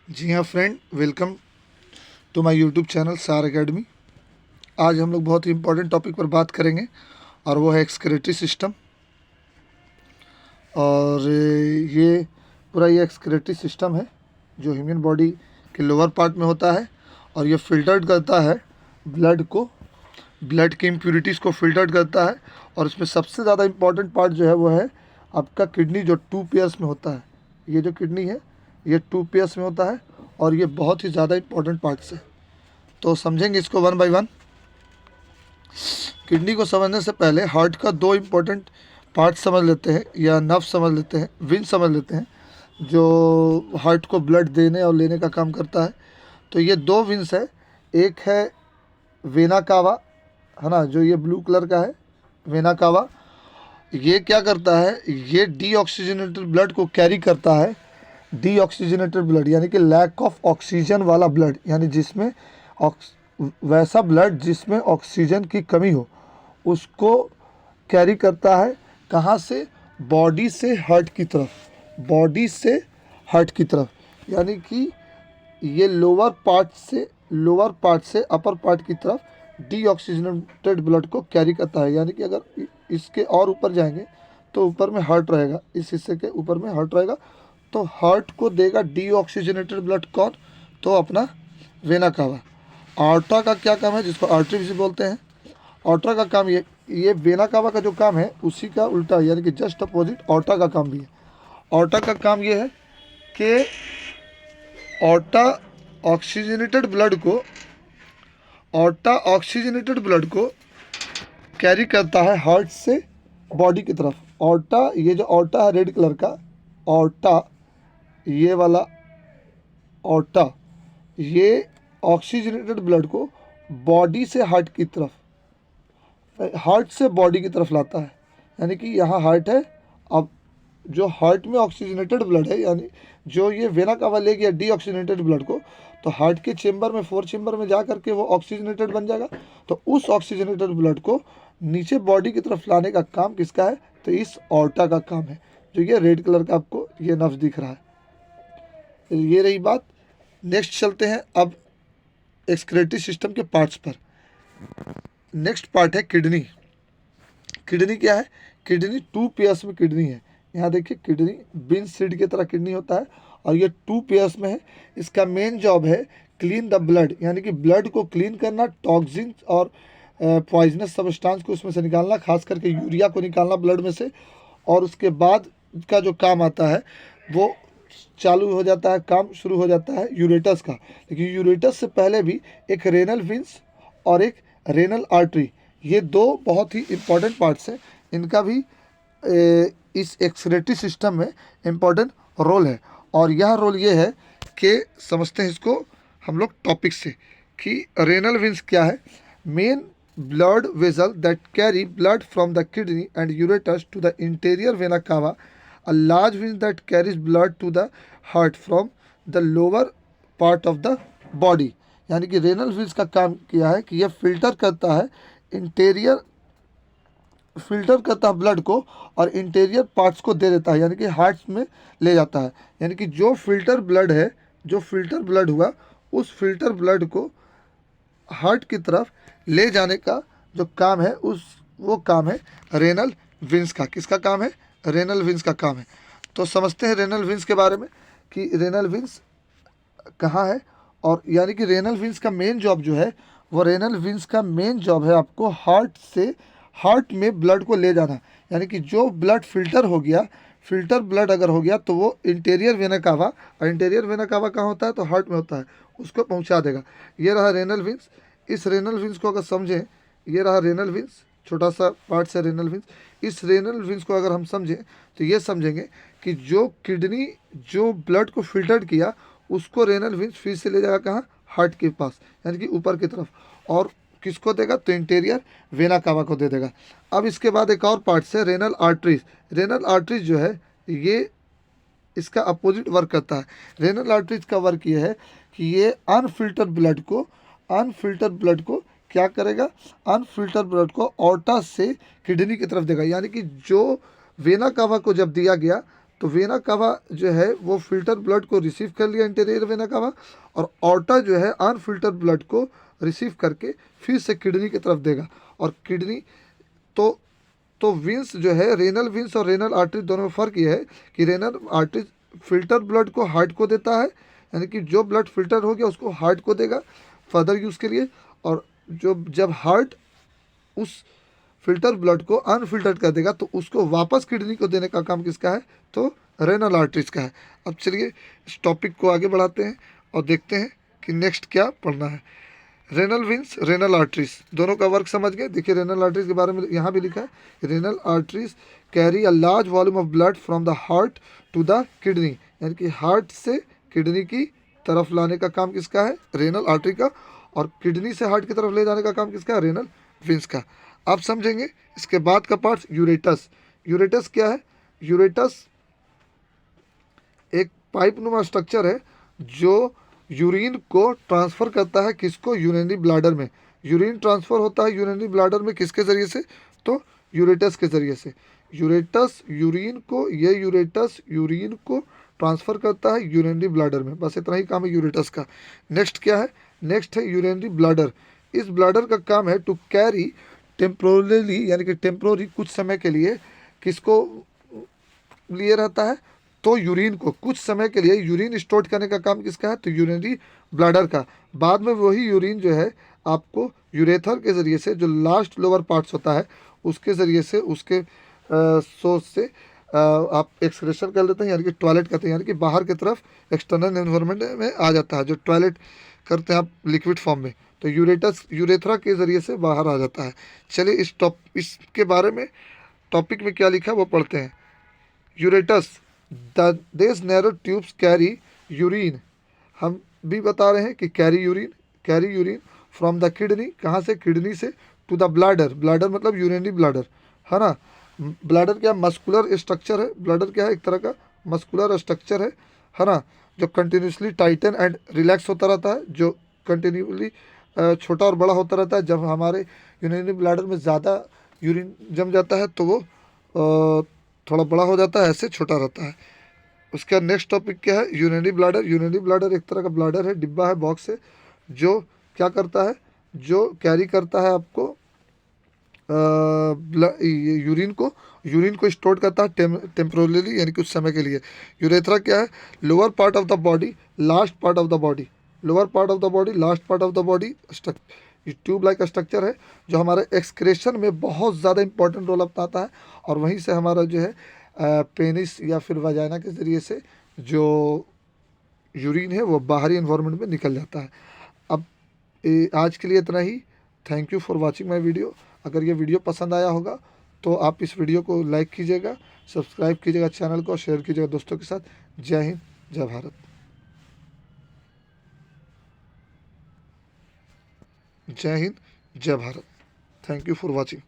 जी हाँ friend, welcome to my YouTube channel Saar academy. आज हम लोग बहुत ही इम्पोर्टेंट टॉपिक पर बात करेंगे और वो है एक्सक्रेटरी सिस्टम। और ये पूरा ये एक्सक्रेटरी सिस्टम है जो ह्यूमन बॉडी के लोअर पार्ट में होता है और ये फिल्टर्ड करता है ब्लड की इम्प्यूरिटीज़ को फिल्टर्ड करता है। और इसमें सबसे ज़्यादा इम्पॉर्टेंट पार्ट जो है वो है आपका किडनी, जो 2 पेयर्स में होता है। ये जो किडनी है ये 2 पेयर्स में होता है और ये बहुत ही ज़्यादा इम्पॉर्टेंट पार्ट्स है। तो समझेंगे इसको वन बाय वन। किडनी को समझने से पहले हार्ट का 2 इम्पोर्टेंट पार्ट समझ लेते हैं या नर्व समझ लेते हैं, विन समझ लेते हैं जो हार्ट को ब्लड देने और लेने का काम करता है। तो ये 2 विन्स है। एक है वेना कावा, है ना, जो ये ब्लू कलर का है, वेना कावा। ये क्या करता है, ये डीऑक्सीजनेटेड ब्लड को कैरी करता है। डीऑक्सीजनेटेड ब्लड यानी कि लैक ऑफ ऑक्सीजन वाला ब्लड, यानी जिसमें वैसा ब्लड जिसमें ऑक्सीजन की कमी हो उसको कैरी करता है। कहाँ से? बॉडी से हार्ट की तरफ, बॉडी से हार्ट की तरफ। यानी कि ये लोअर पार्ट से अपर पार्ट की तरफ डीऑक्सीजनेटेड ब्लड को कैरी करता है। यानी कि अगर इसके और ऊपर जाएंगे तो ऊपर में हार्ट रहेगा, इस हिस्से के ऊपर में हार्ट रहेगा। तो हार्ट को देगा डीऑक्सीजनेटेड ब्लड कौन? तो अपना वेना कावा। आर्टा का क्या काम है, जिसको आर्टरी भी बोलते हैं। आर्टा का काम ये वेना कावा का जो काम है उसी का उल्टा, यानी कि जस्ट अपोजिट आर्टा का काम भी है। आर्टा का काम ये है कि आर्टा ऑक्सीजनेटेड ब्लड को कैरी करता है हार्ट से बॉडी की तरफ। आर्टा, ये जो आर्टा है रेड कलर का आर्टा, ये वाला आर्टा, ये ऑक्सीजनेटेड ब्लड को बॉडी से हार्ट की तरफ, हार्ट से बॉडी की तरफ लाता है। यानी कि यहाँ हार्ट है, अब जो हार्ट में ऑक्सीजनेटेड ब्लड है, यानी जो ये वेना कावा ले गया डीऑक्सीजनेटेड ब्लड को, तो हार्ट के चेम्बर में, 4 चेम्बर में जा करके वो ऑक्सीजनेटेड बन जाएगा। तो उस ऑक्सीजनेटेड ब्लड को नीचे बॉडी की तरफ लाने का काम किसका है? तो इस ऑर्टा का काम है, जो ये रेड कलर का आपको ये नर्व दिख रहा है। तो ये रही बात। नेक्स्ट चलते हैं अब एक्सक्रेटरी सिस्टम के पार्ट्स पर। नेक्स्ट पार्ट है किडनी। किडनी क्या है? किडनी 2 पेयर्स में किडनी है। यहाँ देखिए, किडनी बीन सीड की तरह किडनी होता है और ये 2 पेयर्स में है। इसका मेन जॉब है क्लीन द ब्लड, यानी कि ब्लड को क्लीन करना, टॉक्सिन और पॉइजनस सब्सटेंस को उसमें से निकालना, खास करके यूरिया को निकालना ब्लड में से। और उसके बाद का जो काम आता है वो चालू हो जाता है, काम शुरू हो जाता है यूरेटस का। लेकिन यूरेटस से पहले भी एक रेनल विंस और एक रेनल आर्टरी, ये 2 बहुत ही इम्पॉर्टेंट पार्ट्स हैं। इनका भी इस एक्सक्रेटरी सिस्टम में इम्पॉर्टेंट रोल है। और यह रोल ये है कि समझते हैं इसको हम लोग टॉपिक से, कि रेनल विंस क्या है। Main blood vessel that carry blood from the kidney and ureters to the interior vena cava, a large vein that carries blood to the heart from the lower part of the body। यानी कि renal wins का काम किया है कि यह filter करता है ब्लड को और इंटीरियर पार्ट्स को दे देता है, यानी कि हार्ट में ले जाता है। यानी कि जो फिल्टर ब्लड हुआ, उस फिल्टर ब्लड को हार्ट की तरफ ले जाने का जो काम है वो काम है रेनल विंस का। किसका काम है? रेनल विंस का काम है। तो समझते हैं रेनल विंस के बारे में कि रेनल विंस कहाँ है। और यानी कि रेनल विंस का मेन जॉब जो है, वो रेनल विंस का मेन जॉब है आपको हार्ट में ब्लड को ले जाना। यानी कि जो ब्लड फिल्टर ब्लड अगर हो गया तो वो इंटीरियर वेना कावा, और इंटीरियर वेना कावा कहाँ होता है? तो हार्ट में होता है, उसको पहुंचा देगा। ये रहा रेनल विंस। इस रेनल विंस को अगर समझें, ये रहा रेनल विंस, छोटा सा पार्ट है रेनल विंस। इस रेनल विंस को अगर हम समझें तो ये समझेंगे कि जो किडनी जो ब्लड को फिल्टर्ड किया उसको रेनल विंस फिर से ले जाएगा कहाँ? हार्ट के पास, यानी कि ऊपर की तरफ। और किसको देगा? तो इंटीरियर वेना कावा को दे देगा। अब इसके बाद एक और पार्ट है रेनल आर्टरीज। रेनल आर्टरीज जो है ये इसका अपोजिट वर्क करता है। रेनल आर्टरीज का वर्क ये है कि ये अनफिल्टर ब्लड को क्या करेगा? अनफिल्टर ब्लड को ऑर्टा से किडनी की तरफ देगा। यानी कि जो वेना कावा को जब दिया गया तो वेना कावा जो है वो फिल्टर ब्लड को रिसीव कर लिया इंटीरियर वेना कावा, और ऑर्टा जो है अनफिल्टर ब्लड को रिसीव करके फिर से किडनी की तरफ देगा। और किडनी तो विंस जो है, रेनल विंस और रेनल आर्टरी दोनों में फ़र्क ये है कि रेनल आर्टरी फिल्टर ब्लड को हार्ट को देता है, यानी कि जो ब्लड फिल्टर हो गया उसको हार्ट को देगा फर्दर यूज़ के लिए, और जब हार्ट उस फिल्टर ब्लड को अनफिल्टर्ड कर देगा तो उसको वापस किडनी को देने का काम किसका है, तो रेनल आर्टरीज का है। अब चलिए इस टॉपिक को आगे बढ़ाते हैं और देखते हैं कि नेक्स्ट क्या पढ़ना है। रेनल विंस, रेनल आर्टरीज दोनों का वर्क समझ गए। देखिए रेनल आर्टरीज के बारे में यहाँ भी लिखा है, renal arteries carry a large volume of blood from the heart to the kidney, यानी कि हार्ट से किडनी की तरफ लाने का काम किसका है, रेनल आर्टरी का, और किडनी से हार्ट की तरफ ले जाने का काम किसका है, रेनल विंस का। आप समझेंगे। इसके बाद का पार्ट यूरेटस। यूरेटस क्या है, यूरेटस एक पाइप नुमा स्ट्रक्चर है जो यूरिन को ट्रांसफ़र करता है किसको, यूरिनरी ब्लाडर में। यूरिन ट्रांसफ़र होता है यूरिनरी ब्लाडर में किसके ज़रिए से, तो यूरेटस के ज़रिए से। यूरेटस यूरिन को, ये यूरेटस यूरिन को ट्रांसफ़र करता है यूरिनरी ब्लाडर में। बस इतना ही काम है यूरेटस का। नेक्स्ट क्या है, नेक्स्ट है यूरिनरी ब्लाडर। इस ब्लाडर का काम है टू कैरी टेम्पोरली, यानी कि टेम्पोररी कुछ समय के लिए किसको लिए रहता है, तो यूरिन को कुछ समय के लिए यूरिन स्टोर करने का काम किसका है, तो यूरिनरी ब्लाडर का। बाद में वही यूरिन जो है आपको यूरेथर के ज़रिए से, जो लास्ट लोअर पार्ट्स होता है उसके ज़रिए से, उसके सोर्स से आप एक्सक्रेशन कर लेते हैं, यानी कि टॉयलेट करते हैं, यानी कि बाहर की तरफ एक्सटर्नल एनवायरनमेंट में आ जाता है, जो टॉयलेट करते हैं आप लिक्विड फॉर्म में, तो यूरेथ्रा के ज़रिए से बाहर आ जाता है। चलिए इसके बारे में टॉपिक में क्या लिखा है वो पढ़ते हैं। Ureters, this narrow tubes carry urine, हम भी बता रहे हैं कि carry urine from the kidney, कहाँ से, किडनी से, टू द ब्लाडर, ब्लाडर मतलब यूरिनरी ब्लाडर, है ना। ब्लाडर क्या, मस्कुलर स्ट्रक्चर है, ब्लाडर क्या है, एक तरह का मस्कुलर स्ट्रक्चर है ना, जो कंटिन्यूसली टाइटन एंड रिलैक्स होता रहता है, जो कंटिन्यूसली छोटा और बड़ा होता रहता है। जब हमारे यूरिनरी ब्लाडर में ज़्यादा यूरिन जम जाता है तो वो थोड़ा बड़ा हो जाता है, ऐसे छोटा रहता है। उसका नेक्स्ट टॉपिक क्या है, यूरिनरी ब्लाडर। यूरिनरी ब्लाडर एक तरह का ब्लाडर है, डिब्बा है, बॉक्स है, जो क्या करता है, जो कैरी करता है आपको यूरिन को स्टोर करता है टेम्पोरली, यानी कुछ समय के लिए। यूरेथ्रा क्या है, lower part of the body, last part of the body, lower part of the body, last part of the body, tube like structure है, जो हमारे एक्सक्रेशन में बहुत ज़्यादा इंपॉर्टेंट रोल अपनाता है, और वहीं से हमारा जो है पेनिस या फिर वजाइना के ज़रिए से जो यूरिन है वो बाहरी एनवायरनमेंट में निकल जाता है। अब आज के लिए इतना ही। Thank you for watching my video. अगर ये वीडियो पसंद आया होगा तो आप इस वीडियो को लाइक कीजिएगा, सब्सक्राइब कीजिएगा चैनल को, शेयर कीजिएगा दोस्तों के साथ। जय हिंद, जय भारत। जय हिंद, जय Bharat. Thank you for watching.